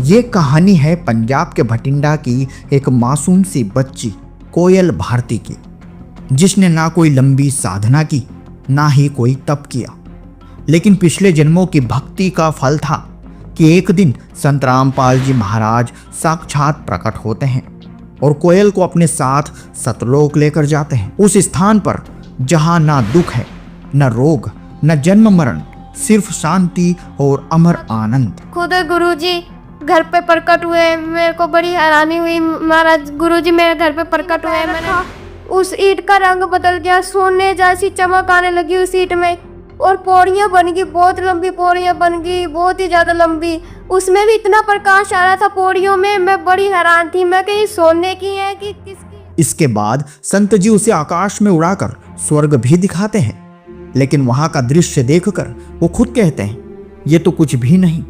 ये कहानी है पंजाब के भटिंडा की एक मासूम सी बच्ची कोयल भारती की, जिसने ना कोई लंबी साधना की ना ही कोई तप किया, लेकिन पिछले जन्मों की भक्ति का फल था कि एक दिन संत रामपाल जी महाराज साक्षात प्रकट होते हैं और कोयल को अपने साथ सतलोक लेकर जाते हैं, उस स्थान पर जहां ना दुख है, न रोग, न जन्म मरण, सिर्फ शांति और अमर आनंद। खुद गुरुजी घर पे प्रकट हुए, मेरे को बड़ी हैरानी हुई। महाराज गुरुजी मेरे घर पे प्रकट हुए, मैंने उस ईंट का रंग बदल गया, सोने जैसी चमक आने लगी उस ईंट में, और पौड़ियाँ बन गई, बहुत लंबी पौड़ियाँ बन गई, बहुत ही ज्यादा लंबी। उसमें भी इतना प्रकाश आ रहा था पौड़ियों में, मैं बड़ी हैरान थी, मैं कहीं सोने की है कि किसकी। इसके बाद संत जी उसे आकाश में उड़ाकर स्वर्ग भी दिखाते हैं, लेकिन वहां का दृश्य देखकर वो खुद कहते हैं, ये तो कुछ भी नहीं,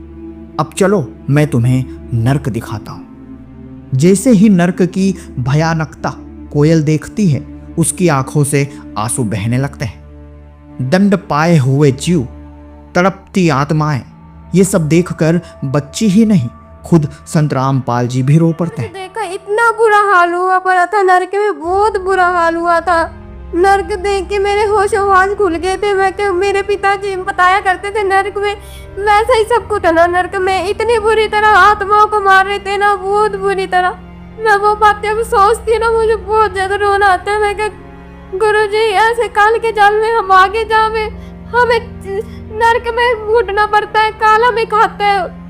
अब चलो मैं तुम्हें नर्क दिखाता हूं। जैसे ही नर्क की भयानकता कोयल देखती है, उसकी आंखों से आंसू बहने लगते हैं। दंड पाए हुए जीव, तड़पती आत्माएं, ये सब देखकर बच्ची ही नहीं, खुद संत रामपाल जी भी रो पड़ते हैं। देखा इतना बुरा हाल हुआ पड़ा था, नर्क में बहुत बुरा हाल हुआ था। नर्क देख के मेरे होश आवाज खुल गए थे। मैं मेरे पिताजी बताया करते थे नर्क में वैसा ही सब कुछ था ना, नर्क में इतनी बुरी तरह आत्माओं को मार रहे थे ना, बहुत बुरी तरह। मैं वो बातें अब सोचती ना मुझे बहुत ज्यादा रोना आता है। मैं क्या गुरुजी ऐसे काल के जाल में हम आगे जावे, हमें नर्क में घुटना पड़ता है, काला में खाता है।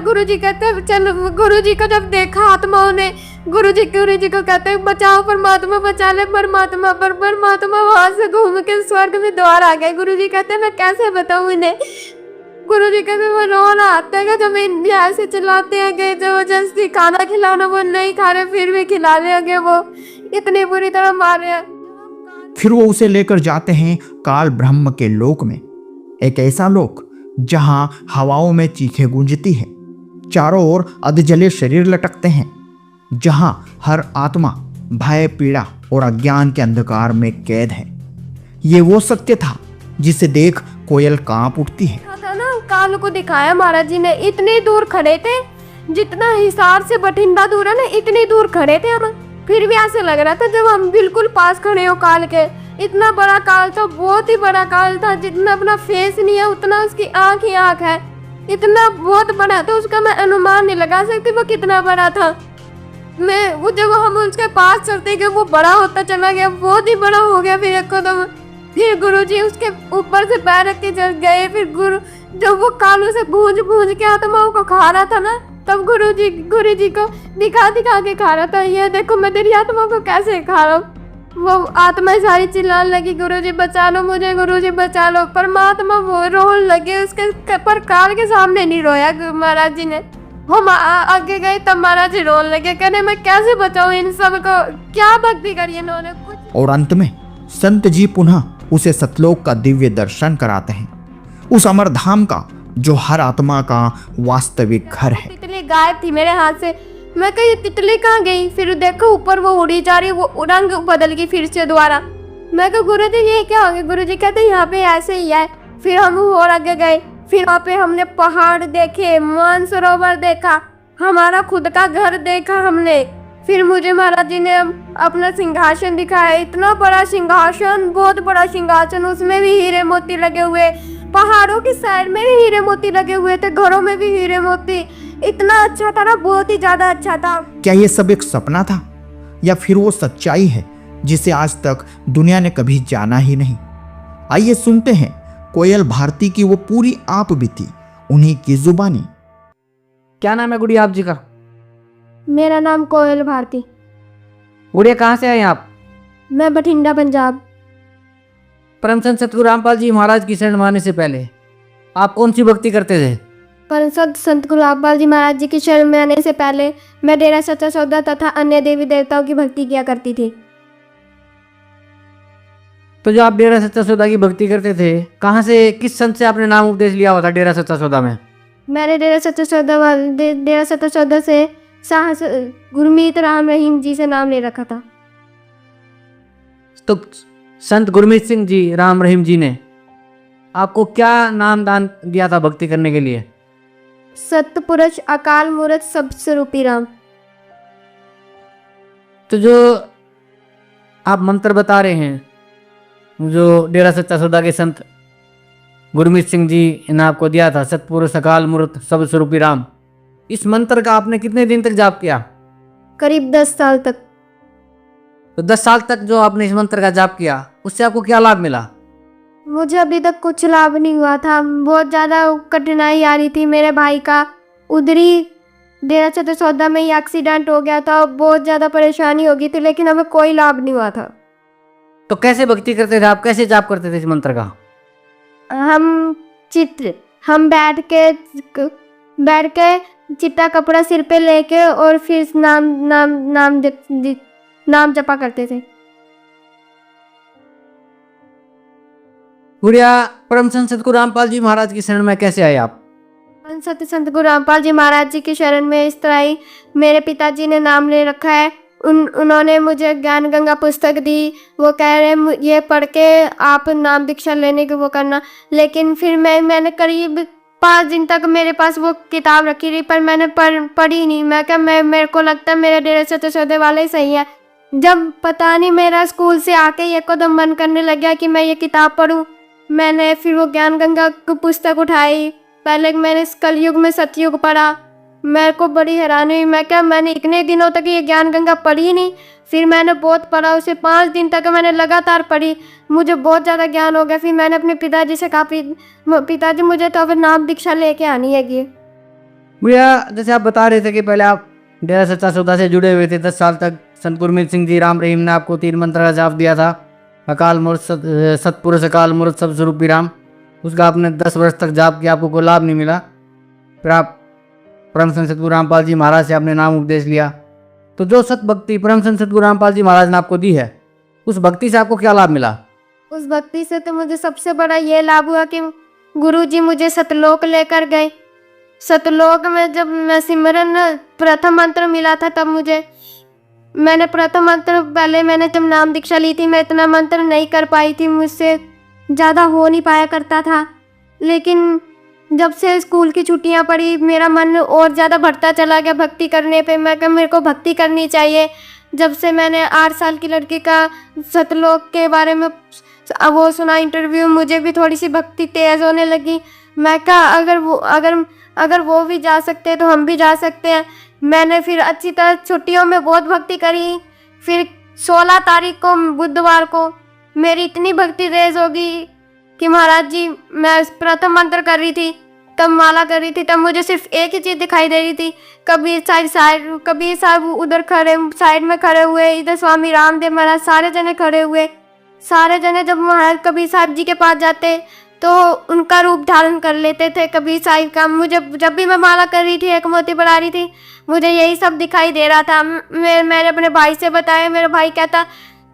गुरुजी कहते हैं चल, गुरुजी को जब देखा आत्माओं ने, गुरुजी को कहते हैं बचाओ परमात्मा, बचा ले परमात्मा, पर परमात्मा वहां से घूम के स्वर्ग में द्वार आ गए। गुरुजी कहते हैं मैं कैसे बताऊं इन्हें। गुरुजी कहते हैं वो रोना आता है जब इंडिया ऐसे चलाते हैं कि जबरदस्ती खाना खिलाना वो नहीं खा रहे, फिर भी खिला रहे हैं, वो इतनी बुरी तरह मार रहे हैं। फिर वो उसे लेकर जाते हैं काल ब्रह्म के लोक में, एक ऐसा लोक जहां हवाओं में चीखें गूंजती है, चारों ओर अधजले शरीर लटकते हैं, जहां हर आत्मा भय, पीड़ा और अज्ञान के अंधकार में कैद है। ये वो सत्य था जिसे देख कोयल कांप उठती है। था ना, काल को दिखाया महाराज जी ने, इतने दूर खड़े थे, जितना हिसार से बठिंडा दूर है ना, इतनी दूर खड़े थे हम, फिर भी ऐसे लग रहा था जब हम बिल्कुल पास खड़े हो काल के। इतना बड़ा काल था, बहुत ही बड़ा काल था, जितना अपना फेस नहीं है उतना उसकी आंख ही आंख है, इतना बहुत बड़ा था, उसका मैं अनुमान नहीं लगा सकती वो कितना बड़ा था। मैं वो जब हम उसके पास चलते गए वो बड़ा होता चला गया, बहुत ही बड़ा हो गया। फिर एकदम फिर गुरुजी उसके ऊपर से पैर रख के चल गए। फिर गुरु जब वो कालों से भूंज के आत्माओं को खा रहा था ना, तब गुरुजी को दिखा के खा रहा था, ये देखो मैं तेरी आत्मा को कैसे खा रहा हूँ। वो आत्माएं सारी चिल्लाने लगी गुरुजी बचा लो मुझे, गुरुजी बचा लो। परमात्मा वो रोने लगे, उसके पर काल के सामने नहीं रोया महाराज जी ने। हम आगे गए तब महाराज जी रोने लगे, कहने मैं कैसे बचाऊं इन सब को, क्या भक्ति करी इन्होंने कुछ। और अंत में संत जी पुनः उसे सतलोक का दिव्य दर्शन कराते हैं, उस अमर धाम का जो हर आत्मा का वास्तविक घर है। तितली गायब थी मेरे हाथ से, मैं कही तितली कहाँ गई, फिर देखो ऊपर वो उड़ी जा रही, वो रंग बदल गई फिर से दोबारा। मैं कहा गुरुजी ये क्या हो गया, गुरुजी कहते यहाँ पे ऐसे ही है। फिर हम और आगे गए, फिर वहाँ पे हमने पहाड़ देखे, मानसरोवर देखा, हमारा खुद का घर देखा हमने। फिर मुझे महाराज जी ने अपना सिंहासन दिखाया, इतना बड़ा सिंहासन, बहुत बड़ा सिंहासन, उसमें भी हीरे मोती लगे हुए, पहाड़ों की साइड में भी हीरे मोती लगे हुए थे, घरों में भी हीरे मोती, इतना अच्छा था ना, बहुत ही ज्यादा अच्छा था। क्या ये सब एक सपना था या फिर वो सच्चाई है जिसे आज तक दुनिया ने कभी जाना ही नहीं? आइए सुनते हैं कोयल भारती की वो पूरी आप बीती, उन्हीं की जुबानी। क्या नाम है गुड़िया आप जी का? मेरा नाम कोयल भारती। गुड़िया कहाँ से आए आप? मैं बठिंडा पंजाब। परम संत सतगुरु रामपाल जी महाराज की शरण माने से पहले आप कौन सी भक्ति करते थे? परम संत गुरु रामपाल जी महाराज जी की शरण में आने से पहले मैं डेरा सच्चा सौदा तथा अन्य देवी देवताओं की भक्ति किया करती थी। तो जो आप डेरा सच्चा सौदा की भक्ति करते थे, कहाँ से, किस संत से आपने नाम उपदेश लिया हुआ था डेरा सच्चा सौदा में? मैंने डेरा सच्चा सौदा से साहस गुरमीत राम रहीम जी से नाम ले रखा था। तो संत गुरमीत सिंह जी राम रहीम जी ने आपको क्या नाम दान दिया था भक्ति करने के लिए? सतपुरुष अकाल मूर्त सब स्वरूपी राम। तो जो आप मंत्र बता रहे हैं, जो डेरा सच्चा सौदा के संत गुरमीत सिंह जी ने आपको दिया था, सतपुरुष अकाल मूर्त सब स्वरूपी राम, इस मंत्र का आपने कितने दिन तक जाप किया? करीब 10 साल तक। तो 10 साल तक जो आपने इस मंत्र का जाप किया, उससे आपको क्या लाभ मिला? मुझे अभी तक कुछ लाभ नहीं हुआ था। बहुत ज़्यादा कठिनाई आ रही थी। मेरे भाई का उधरी डेरा सच्चा सौदा में ही एक्सीडेंट हो गया था। बहुत ज़्यादा परेशानी हो गई थी, लेकिन हमें कोई लाभ नहीं हुआ था। तो कैसे भक्ति करते थे आप, कैसे जाप करते थे इस मंत्र का? हम बैठ के चिट्टा कपड़ा सिर पे लेके और फिर नाम जपा करते थे। गुड़िया, परम संत सतगुरु रामपाल जी महाराज की शरण में कैसे आए आप? सत्य संत गुरु रामपाल जी महाराज जी की शरण में इस तरह ही मेरे पिताजी ने नाम ले रखा है। उन्होंने मुझे ज्ञान गंगा पुस्तक दी। वो कह रहे ये पढ़ के आप नाम दीक्षा लेने की वो करना। लेकिन फिर मैंने करीब 5 दिन तक मेरे पास वो किताब रखी रही, पर मैंने पढ़ी नहीं। मैं क्या मेरे को लगता है मेरे डेरे सच्चे सौदे वाले ही सही है। जब पता नहीं मेरा स्कूल से आके ये कदम मन करने लग गया कि मैं ये किताब पढूं, मैंने फिर वो ज्ञान गंगा की पुस्तक उठाई। पहले मैंने इस कलयुग में सतयुग पढ़ा। मेरे को बड़ी हैरानी हुई। मैं क्या मैंने इतने दिनों तक ये ज्ञान गंगा पढ़ी नहीं। फिर मैंने बहुत पढ़ा, उसे 5 दिन तक मैंने लगातार पढ़ी। मुझे बहुत ज़्यादा ज्ञान हो गया। फिर मैंने अपने पिताजी से कहा, पिताजी मुझे तो अब नाम दीक्षा लेके आनी है। भैया, जैसे आप बता रहे थे कि पहले आप डेरा सच्चा सौदा से जुड़े हुए थे 10 साल तक, संत गुरमीत सिंह जी राम रहीम ने आपको 3 मंत्र का जाप दिया था, अकाल मूर्त सतपुरुष अकाल मूर्त सब स्वरूपी राम। उसका आपने 10 वर्ष तक जाप किया, आपको कोई लाभ नहीं मिला। फिर आप परम संत सतगुरु रामपाल जी महाराज से आपने नाम उपदेश लिया। तो जो सत भक्ति परम संत सतगुरु रामपाल जी महाराज ने आपको दी है, उस भक्ति से आपको क्या लाभ मिला? उस भक्ति से तो मुझे सबसे बड़ा ये लाभ हुआ कि गुरुजी मुझे सतलोक लेकर गए। सतलोक में जब मैं सिमरन प्रथम मंत्र मिला था, तब मैंने प्रथम मंत्र पहले मैंने जब नाम दीक्षा ली थी, मैं इतना मंत्र नहीं कर पाई थी, मुझसे ज़्यादा हो नहीं पाया करता था। लेकिन जब से स्कूल की छुट्टियां पड़ी, मेरा मन और ज़्यादा बढ़ता चला गया भक्ति करने पे। मैं कहा मेरे को भक्ति करनी चाहिए। जब से मैंने 8 साल की लड़की का सतलोक के बारे में वो सुना इंटरव्यू, मुझे भी थोड़ी सी भक्ति तेज़ होने लगी। मैं कहा अगर वो भी जा सकते हैं तो हम भी जा सकते हैं। मैंने फिर अच्छी तरह छुट्टियों में बहुत भक्ति करी। फिर 16 तारीख को बुधवार को मेरी इतनी भक्ति तेज़ होगी कि महाराज जी, मैं प्रथम मंत्र कर रही थी, तब माला कर रही थी, तब मुझे सिर्फ एक ही चीज़ दिखाई दे रही थी। कबीर साहब उधर खड़े साइड में खड़े हुए, इधर स्वामी रामदेव महाराज, सारे जने खड़े हुए। सारे जने जब महाराज कबीर साहब जी के पास जाते तो उनका रूप धारण कर लेते थे कबीर साहिब का। मुझे जब भी मैं माला कर रही थी, एक मोती बढ़ा रही थी, मुझे यही सब दिखाई दे रहा था। मैंने अपने भाई से बताया। मेरा भाई कहता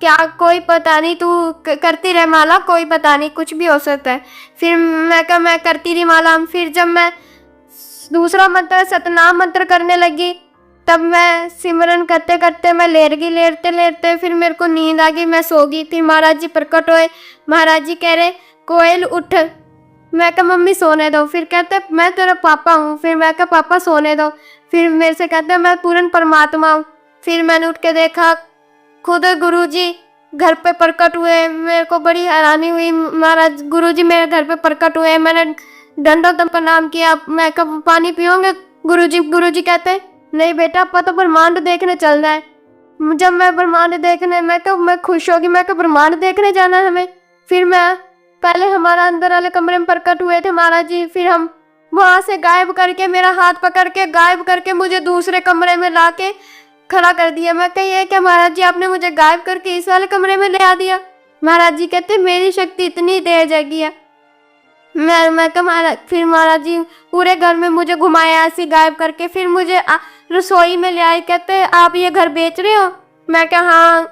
क्या कोई पता नहीं, तू करती रह माला, कोई पता नहीं, कुछ भी हो सकता है। फिर मैं करती रही माला। फिर जब मैं दूसरा मंत्र सतनाम मंत्र करने लगी, तब मैं सिमरन करते करते मैं लेट गई। लेटते लेटते फिर मेरे को नींद आ गई, मैं सो गई थी। महाराज जी प्रकट हुए। महाराज जी कह रहे कोयल उठ। मैं कहा मम्मी सोने दो। फिर कहते मैं तेरा पापा हूँ। फिर मैं कहा पापा सोने दो। फिर मेरे से कहते मैं पूर्ण परमात्मा हूँ। फिर मैंने उठ के देखा, खुद गुरुजी घर पे प्रकट हुए। मेरे को बड़ी हैरानी हुई। महाराज गुरुजी मेरे घर पे प्रकट हुए। मैंने दंडोत प्रणाम किया। मैं कब पानी पियोगे गुरुजी कहते नहीं बेटा, आपका तो ब्रह्मांड देखने चल रहा है। जब मैं ब्रह्मांड देखने, मैं खुश होगी। मैं कब ब्रह्मांड देखने जाना है हमें। फिर मैं पहले हमारा अंदर वाले कमरे में प्रकट हुए थे महाराज जी। फिर हम वहाँ से गायब करके, मेरा हाथ पकड़ के गायब करके मुझे दूसरे कमरे में ला के खड़ा कर दिया। मैं कही क्या महाराज जी, आपने मुझे गायब करके इस वाले कमरे में ले आ दिया। महाराज जी कहते मेरी शक्ति इतनी तेज है। मैं कहा फिर महाराज जी पूरे घर में मुझे घुमाया ऐसे गायब करके। फिर मुझे रसोई में ले आए। कहते आप ये घर बेच रहे हो। मैं कहा हाँ।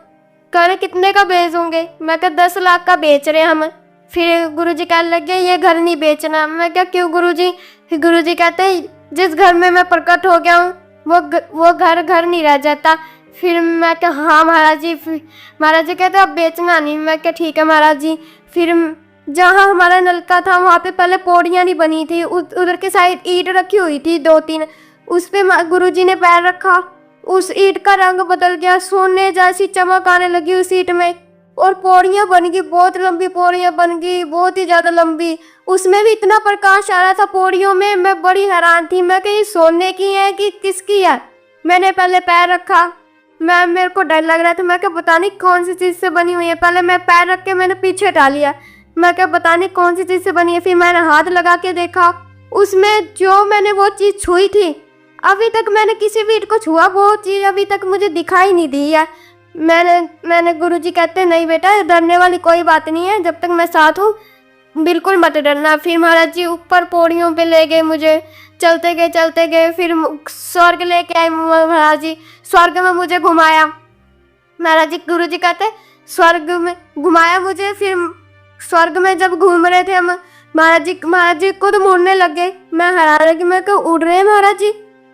कह कितने का बेचोगे। मैं कहा 10 लाख का बेच रहे हम। फिर गुरुजी कहने लगे ये घर नहीं बेचना। मैं क्या क्यों गुरुजी। फिर गुरुजी कहते जिस घर में मैं प्रकट हो गया हूँ वो घर नहीं रह जाता। फिर मैं क्या हाँ महाराज जी। महाराज जी कहते अब बेचना नहीं। मैं क्या ठीक है महाराज जी। फिर जहाँ हमारा नलका था वहाँ पे पहले पौड़ियाँ नहीं बनी थी, उधर के साइड ईंट रखी हुई थी 2-3, उस पे गुरुजी ने पैर रखा, उस ईंट का रंग बदल गया, सोने जैसी चमक आने लगी उस ईंट में, और पौड़ियाँ बन गई, बहुत लंबी पौड़ियाँ बन गई, बहुत ही ज़्यादा लंबी। उसमें भी इतना प्रकाश आ रहा था पौड़ियों में, मैं बड़ी हैरान थी। मैं कहीं सोने की है कि किसकी है। मैंने पहले पैर रखा, मेरे को डर लग रहा था। मैं क्या पता नहीं कौन सी चीज़ से बनी हुई है। पहले मैं पैर रख के मैंने पीछे हटा लिया, मैं क्या पता नहीं कौन सी चीज़ से बनी है। फिर मैंने हाथ लगा के देखा, उसमें जो मैंने वो चीज़ छुई थी, अभी तक मैंने किसी भी ईंट को छुआ, वो चीज़ अभी तक मुझे दिखाई नहीं दी है। मैंने गुरुजी कहते नहीं बेटा, डरने वाली कोई बात नहीं है, जब तक मैं साथ हूँ बिल्कुल मत डरना। फिर महाराज जी ऊपर पौड़ियों पे ले गए मुझे, चलते गए, फिर स्वर्ग लेके आए महाराज जी, स्वर्ग में मुझे घुमाया। महाराज जी गुरुजी कहते स्वर्ग में घुमाया मुझे। फिर स्वर्ग में जब घूम रहे थे हम, महाराज जी को तो मुड़ने लग गए। मैं हैरान रही, मैं क्या उड़ रहे हैं महाराज जी।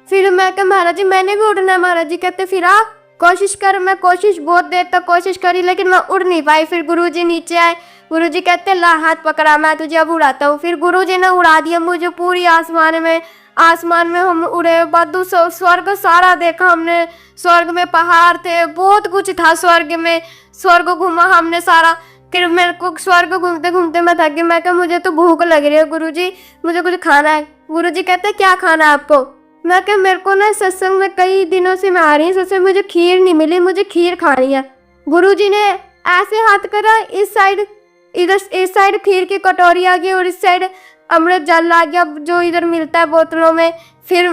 फिर मैं क्या महाराज जी मैंने भी उड़ना है। महाराज जी कहते फिर आप कोशिश कर। मैं कोशिश बहुत देर तक कोशिश करी, लेकिन मैं उड़ नहीं पाई। फिर गुरुजी नीचे आए, गुरुजी कहते ला हाथ पकड़ा, मैं तुझे अब उड़ाता हूँ। फिर गुरुजी ने उड़ा दिया मुझे पूरी आसमान में हम उड़े। बदू स्वर्ग सारा देखा हमने, स्वर्ग में पहाड़ थे, बहुत कुछ था स्वर्ग में। स्वर्ग घूमा हमने सारा। फिर मेरे को स्वर्ग घूमते घूमते मैं थक गई। मैं कहा मुझे तो भूख लग रही है गुरुजी, मुझे कुछ खाना है। गुरुजी कहते क्या खाना है आपको। मैं क्या मेरे को ना सत्संग में कई दिनों से मैं आ रही हूँ, सत्संग मुझे खीर नहीं मिली, मुझे खीर खानी है। गुरुजी ने ऐसे हाथ करा, इस साइड खीर की कटोरी आ गई और इस साइड अमृत जल आ गया जो इधर मिलता है बोतलों में। फिर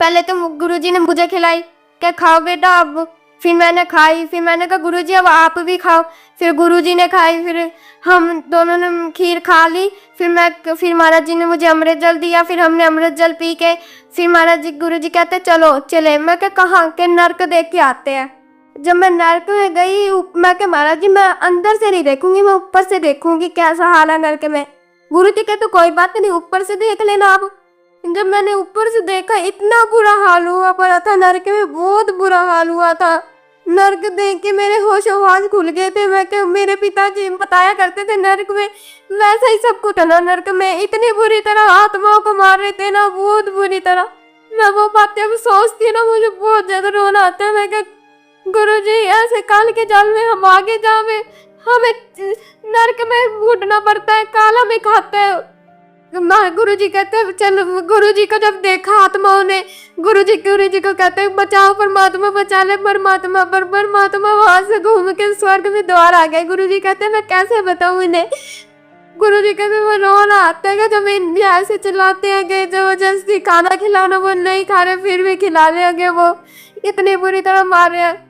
पहले तो गुरुजी ने मुझे खिलाई, क्या खाओ बेटा अब। फिर मैंने खाई, फिर मैंने कहा गुरुजी अब आप भी खाओ। फिर गुरुजी ने खाई, फिर हम दोनों ने खीर खा ली। फिर महाराज जी ने मुझे अमृत जल दिया, फिर हमने अमृत जल पी के फिर महाराज जी गुरुजी कहते चलो चले। मैं क्या कहाँ के नर्क देख के आते हैं। जब मैं नर्क में गई, मैं क्या महाराज जी मैं अंदर से नहीं देखूंगी, मैं ऊपर से देखूंगी कैसा हाल है नर्क में। गुरुजी कहते कोई बात नहीं, ऊपर से देख लेना आप। जब मैंने ऊपर से देखा, इतना बुरा हाल हुआ पड़ा था नर्क में, बहुत बुरा हाल हुआ था। नर्क देख के मेरे होश आवाज खुल गए थे। मैं क्या मेरे पिताजी बताया करते थे नर्क में वैसा ही सब कुछ ना, नर्क में इतनी बुरी तरह आत्माओं को मार रहे थे ना, बहुत बुरी तरह। मैं वो बातें अब सोचती ना मुझे बहुत ज्यादा रोना आता है। मैं क्या गुरुजी ऐसे काल के जाल में हम आगे जावे, हमें नर्क में घुटना पड़ता है, काला में खाता है। गुरुजी कहते हैं चल। गुरुजी को जब देखा आत्माओं ने, गुरुजी को कहते हैं बचाओ परमात्मा, बचा ले परमात्मा। पर परमात्मा वहां से घूम के स्वर्ग में द्वार आ गए। गुरुजी कहते हैं मैं कैसे बताऊं इन्हें। गुरुजी कहते हैं वो रोना आता है जब ऐसे चिल्लाते हैं कि जबरदस्ती खाना खिलाना, वो नहीं खा रहे फिर भी खिला रहे हैं, वो इतनी बुरी तरह मार रहे हैं।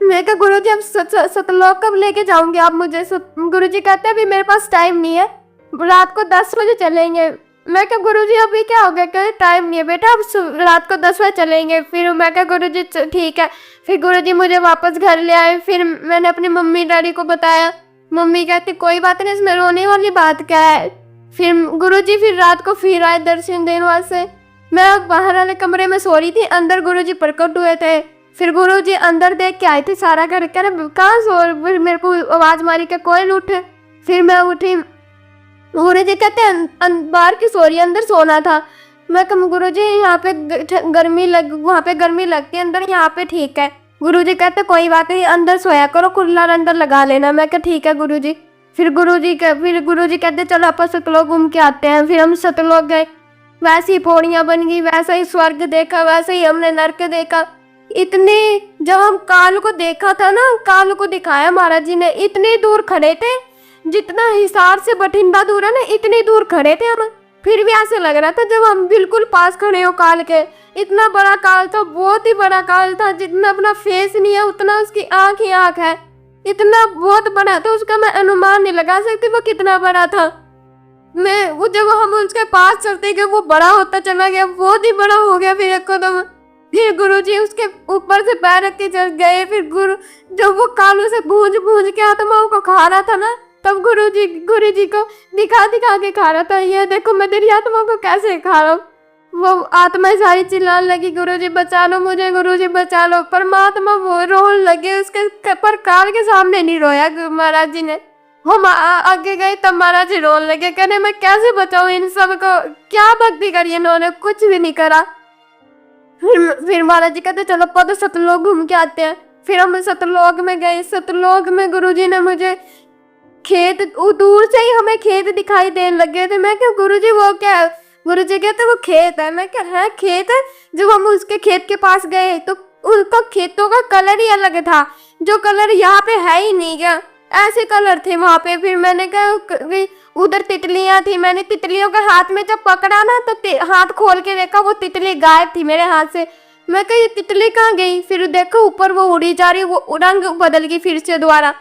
मैं कहा गुरुजी अब सतलोक कब लेके जाऊंगे आप मुझे। गुरुजी कहते हैं अभी मेरे पास टाइम नहीं है, रात को 10 बजे चलेंगे। मैं क्या गुरुजी अभी क्या हो गया, कहते टाइम नहीं है बेटा, अब रात को 10 बजे चलेंगे। फिर मैं क्या गुरुजी ठीक है। फिर गुरुजी मुझे वापस घर ले आए। फिर मैंने अपनी मम्मी डैडी को बताया, मम्मी कहती कोई बात नहीं, इसमें रोने वाली बात क्या है। फिर गुरुजी फिर रात को फिर आए दर्शन देने वास्ते। मैं बाहर वाले कमरे में सो रही थी, अंदर गुरुजी प्रकट हुए थे। फिर गुरुजी अंदर देख के आए थे सारा घर, कह रहे कहाँ सो। फिर मेरे को आवाज मारी के कोई उठे। फिर मैं उठी, गुरुजी कहते हैं बाहर की सो रही, अंदर सोना था। मैं कहा गुरुजी यहाँ पे वहाँ पे गर्मी लगती है, अंदर यहाँ पे ठीक है। गुरुजी कहते कोई बात नहीं, अंदर सोया करो, कूलर अंदर लगा लेना। मैं कहा ठीक है गुरुजी। फिर गुरुजी कहते चलो अपन सतलोक घूम के आते हैं। फिर हम सतलोक गए, वैसी ही पौड़ियाँ बन गई, वैसा ही स्वर्ग देखा, वैसे ही हमने नरक देखा। इतने जब हम काल को देखा था ना, काल को दिखाया महाराज जी ने, इतने दूर खड़े थे, जितना हिसार से बठिंडा दूर है ना, इतनी दूर खड़े थे हम। फिर भी ऐसे लग रहा था जब हम बिल्कुल पास खड़े हो काल के। इतना बड़ा काल था, बहुत ही बड़ा काल था, जितना अपना फेस नहीं है उतना उसकी आंख ही आंख है। इतना बहुत बड़ा था, उसका मैं अनुमान नहीं लगा सकती वो कितना बड़ा था। वो जब हम उसके पास चलते गए वो बड़ा होता चला गया, बहुत ही बड़ा हो गया। फिर एकदम फिर गुरुजी उसके ऊपर से पैर रख के चल गए। फिर जब वो कालों से भूंज के आत्माओं को खा रहा था ना, तब गुरुजी को दिखा के खा रहा था। ये देखो मैं तेरी आत्मा को कैसे खा रहा हूँ। वो आत्माएं सारी चिल्लाने लगी गुरुजी बचा लो मुझे, गुरुजी बचा लो। परमात्मा वो रोने लगे, उसके पर काल के सामने नहीं रोया महाराज जी ने। हम आगे गए तब महाराज जी रोने लगे, कहने मैं कैसे बचाऊं इन सब को, क्या भक्ति करी इन्होंने, कुछ भी नहीं करा। फिर महाराज जी कहते चलो पद सतलोक घूम के आते हैं। फिर हम सतलोक में गए। सतलोक में गुरुजी ने मुझे खेत, दूर से ही हमें खेत दिखाई देने लगे थे। मैं क्या गुरुजी वो क्या है? गुरुजी कहते वो खेत है। मैं क्या है खेत है? जब हम उसके खेत के पास गए तो उनका खेतों का कलर ही अलग था, जो कलर यहाँ पे है ही नहीं, क्या ऐसे कलर थे वहां पे। फिर मैंने कहा उधर तितलियां थी, मैंने तितलियों के हाथ में जब पकड़ा ना तो हाथ खोल के देखा वो तितली गायब थी मेरे हाथ से। मैं कहा ये तितली कहाँ गई? फिर देखो ऊपर वो उड़ी जा रही, वो रंग बदल गई फिर से दोबारा।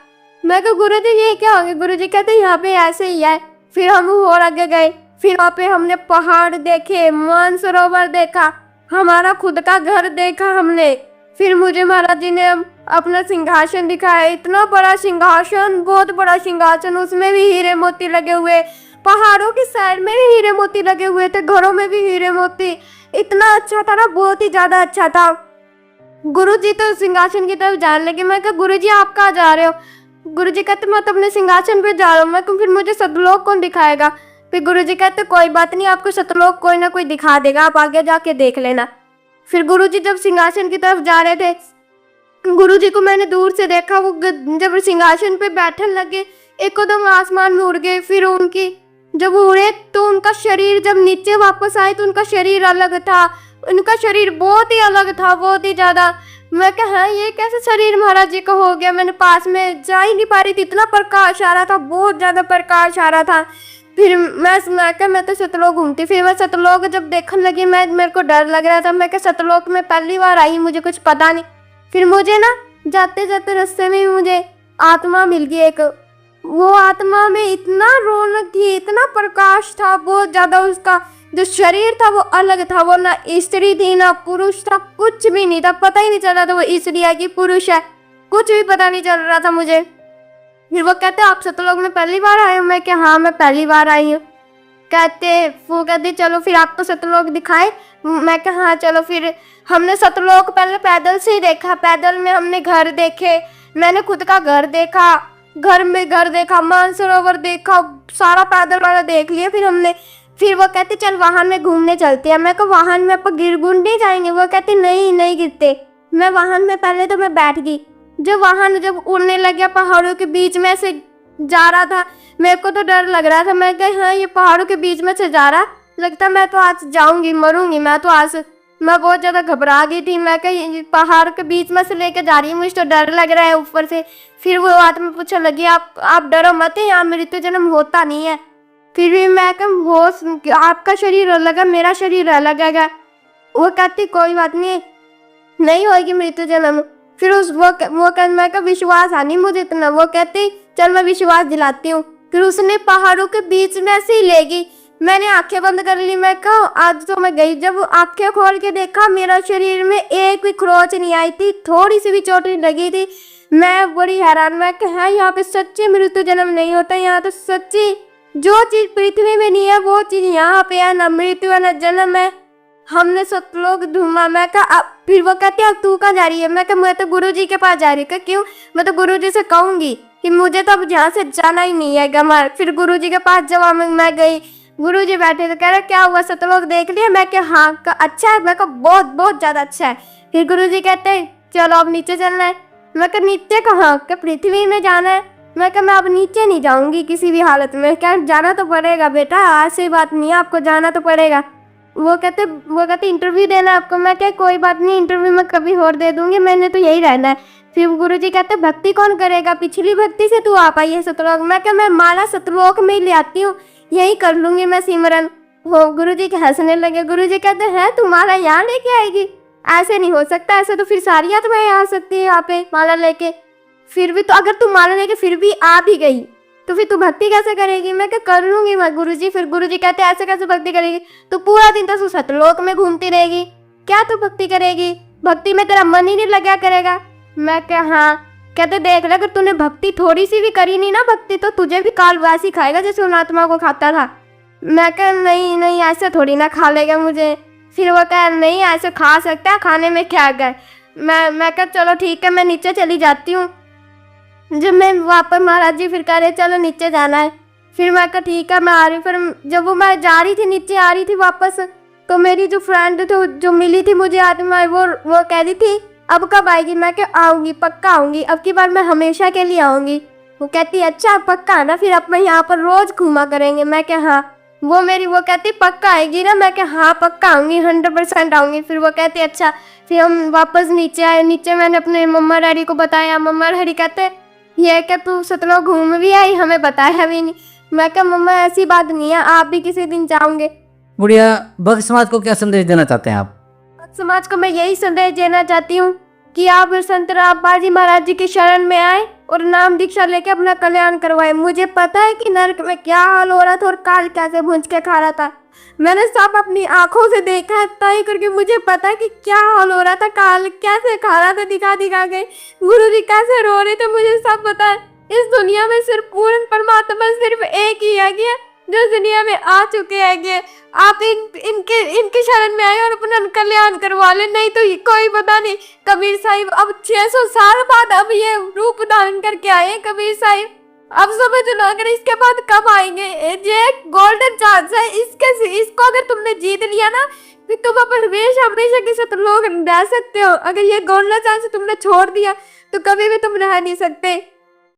मैं कहा गुरुजी ये क्या हो गया? गुरुजी कहते यहाँ पे ऐसे ही है। फिर हम और आगे गए। फिर वहाँ पे हमने पहाड़ देखे, मानसरोवर देखा, हमारा खुद का घर देखा हमने। फिर मुझे महाराज जी ने अपना सिंहासन दिखाया, इतना बड़ा सिंहासन, बहुत बड़ा सिंहासन, उसमें भी हीरे मोती लगे हुए, पहाड़ों की साइड में भी हीरे मोती लगे हुए थे, घरों में भी हीरे मोती, इतना अच्छा था ना, बहुत ही ज्यादा अच्छा था। गुरुजी तो सिंहासन की तरफ जाने लगे। मैं कहा गुरुजी आप कहाँ जा रहे हो? गुरुजी कहते मैं तो अपने सिंहासन पे जा रहा हूँ। मैं कहूँ फिर मुझे सतलोक कौन दिखाएगा? फिर गुरुजी कहते कोई बात नहीं, आपको सतलोक कोई ना कोई दिखा देगा, आप आगे जाके देख लेना। फिर गुरुजी जब सिंहासन की तरफ जा रहे थे, गुरुजी को मैंने दूर से देखा, वो जब सिंहासन पे बैठने लगे एकदम आसमान में उड़ गए। फिर उनकी जब उड़े तो उनका शरीर जब नीचे वापस आए तो उनका शरीर अलग था, उनका शरीर बहुत ही अलग था, बहुत ही ज्यादा। मैं कहा हाँ ये कैसे शरीर महाराज जी का हो गया? मैंने पास में जा ही नहीं पा रही थी, इतना प्रकाश आ रहा था, बहुत ज्यादा प्रकाश आ रहा था। फिर मैं तो सतलोक घूमती। फिर मैं सतलोक जब देखने लगी, मेरे को डर लग रहा था। मैं क्या सतलोक में पहली बार आई, मुझे कुछ पता नहीं। फिर मुझे ना जाते जाते रास्ते में मुझे आत्मा मिल गई एक। वो आत्मा में इतना रौनक थी, इतना प्रकाश था, बहुत ज्यादा। उसका जो शरीर था वो अलग था, वो ना स्त्री थी ना पुरुष था, कुछ भी नहीं था, पता ही नहीं चल रहा था वो स्त्री है कि पुरुष है, कुछ भी पता नहीं चल रहा था मुझे। फिर वो कहते आप सतलोक में पहली बार आए हो? मैं क्या हाँ मैं पहली बार आई हूँ। वो कहते चलो फिर आपको सतलोक दिखाए। मैं क्या हाँ चलो। फिर हमने सतलोक पहले पैदल से ही देखा, पैदल में हमने घर देखे, मैंने खुद का घर देखा, घर में घर देखा, मानसरोवर देखा, सारा पैदल वाला देख लिया। फिर वो कहते चल वाहन में घूमने चलते हैं। मैं को वाहन में आप गिर गुड़ नहीं जाएंगे? वो कहते नहीं गिरते। मैं वाहन में पहले तो मैं बैठ गई। जब वाहन जब उड़ने लगा, पहाड़ों के बीच में से जा रहा था, मेरे को तो डर लग रहा था। मैं कही हाँ ये पहाड़ों के बीच में से जा रहा, लगता मैं तो आज जाऊंगी, मरूंगी मैं तो आज। मैं बहुत ज्यादा घबरा गई थी। मैं कही पहाड़ के बीच में से लेके जा रही है, मुझे तो डर लग रहा है ऊपर से। फिर वो आत्मा पूछने लगी आप डरो मत, यहाँ मृत्यु जन्म होता नहीं है। फिर भी मैं कम आपका शरीर अलग है, मेरा शरीर अलग है। वो कहती कोई बात नहीं होगी मृत्यु जन्म। फिर मैं का विश्वास आनी मुझे इतना। वो कहती चल मैं विश्वास दिलाती हूँ। फिर उसने पहाड़ों के बीच में से ही ले गई। मैंने आंखें बंद कर ली। मैं कहा आज तो मैं गई। जब आंखें खोल के देखा, मेरा शरीर में एक भी खरोच नहीं आई थी, थोड़ी सी भी चोट नहीं लगी थी। मैं बड़ी हैरान। मैं कहा यहाँ पे सच्ची मृत्यु जन्म नहीं होता, यहाँ तो सच्ची जो चीज पृथ्वी में नहीं है वो चीज यहाँ पे है, न मृत्यु है न जन्म है। हमने सतलोक ढूंढा। मैं कहा फिर वो कहती अब तू कहाँ जा रही है? मैं कहा मैं तो गुरुजी के पास जा रही हूँ। क्यों? मैं तो गुरुजी से कहूंगी कि मुझे तो अब यहाँ से जाना ही नहीं है गमर। फिर गुरुजी के पास जब मैं गई, गुरुजी बैठे तो कह रहे क्या हुआ, सतलोक देख लिया? मैं क्या हाँ। अच्छा है? मैं कहा बहुत बहुत ज्यादा अच्छा है। फिर गुरुजी कहते हैं चलो अब नीचे चलना है। मैं कहा नीचे कहाँ? क्या पृथ्वी में जाना है? मैं कहा मैं अब नीचे नहीं जाऊंगी किसी भी हालत में। क्या जाना तो पड़ेगा बेटा, ऐसी बात नहीं है, आपको जाना तो पड़ेगा। वो कहते इंटरव्यू देना आपको। मैं क्या कोई बात नहीं, इंटरव्यू मैं कभी और दे दूंगी, मैंने तो यही रहना है। फिर गुरुजी कहते भक्ति कौन करेगा? पिछली भक्ति से तू आ पाई है सतलोक। मैं क्या मैं माला सतलोक में ही ले आती हूँ, यही कर लूंगी मैं सिमरन। वो गुरुजी के हंसने लगे। गुरुजी कहते हैं तुम्हारा यहाँ लेके आएगी? ऐसे नहीं हो सकता, ऐसे तो फिर सारी आत्माएं आ सकती है यहाँ पे माला लेके। फिर भी तो अगर तू माला लेके फिर भी आ भी गई तो फिर तू भक्ति कैसे करेगी? मैं क्या कर लूंगी मैं गुरुजी। फिर गुरुजी कहते ऐसे कैसे भक्ति करेगी? तो पूरा दिन तो सतलोक में घूमती रहेगी, क्या तू भक्ति करेगी? भक्ति में तेरा मन ही नहीं लगा करेगा। मैं क्या हाँ। कहते देख ले अगर तूने भक्ति थोड़ी सी भी करी नहीं ना भक्ति, तो तुझे भी कालवासी खाएगा जैसे उन आत्मा को खाता था। मैं क्या नहीं ऐसे थोड़ी ना खा लेगा मुझे। फिर वो कह नहीं ऐसे खा सकता है, खाने में क्या गए। मैं क्या चलो ठीक है मैं नीचे चली जाती हूँ। जब मैं वापस महाराज जी फिर कह रहे चलो नीचे जाना है, फिर मैं कहा ठीक है मैं आ रही हूँ। फिर जब वो मैं जा रही थी नीचे आ रही थी वापस, तो मेरी जो फ्रेंड थी जो मिली थी मुझे आत्मा वो कह रही थी अब कब आएगी। मैं क्या आऊँगी, पक्का आऊँगी, अब की बार मैं हमेशा के लिए आऊँगी। वो कहती अच्छा पक्का ना, फिर अब मैं यहाँ पर रोज घूमा करेंगे। मैं क्या हाँ। वो कहती पक्का आएगी ना। मैं क्या हाँ पक्का आऊँगी, 100% आऊँगी। फिर वो कहती अच्छा। फिर हम वापस नीचे आए। नीचे मैंने अपने मम्मा डैडी को बताया। मम्मा डैडी कहते ये क्या तू सतलुज घूम भी आई, हमें बताया भी नहीं। मैं क्या मम्मा ऐसी बात नहीं है, आप भी किसी दिन जाओगे। बुढ़िया, भक्त समाज को क्या संदेश देना चाहते हैं आप? समाज को मैं यही संदेश देना चाहती हूँ कि आप संत बालाजी महाराज जी की शरण में आए और नाम दीक्षा लेके अपना कल्याण करवाए। मुझे पता है कि नरक में क्या हाल हो रहा था और काल कैसे भूंज के खा रहा था। मैंने सब अपनी आंखों से देखा है, तय करके मुझे पता है कि क्या हाल हो रहा था, काल कैसे खा रहा था दिखा दिखा के, गुरु जी कैसे रो रहे थे, मुझे सब पता है। इस दुनिया में सिर्फ पूर्ण परमात्मा सिर्फ एक ही है जो दुनिया में आ चुके हैं। आप इनके शरण में आए और अपना कल्याण करवा ले, नहीं तो कोई पता नहीं। कबीर साहिब अब 600 साल बाद अब ये रूप धारण करके आए कबीर साहिब। अब समझ लो अगर इसके बाद कब आएंगे। ये गोल्डन चांस है, इसको अगर तुमने जीत लिया ना फिर तुम अपन हमेशा के साथ लोग रह सकते हो। अगर ये गोल्डन चांस तुमने छोड़ दिया तो कभी भी तुम रह नहीं सकते।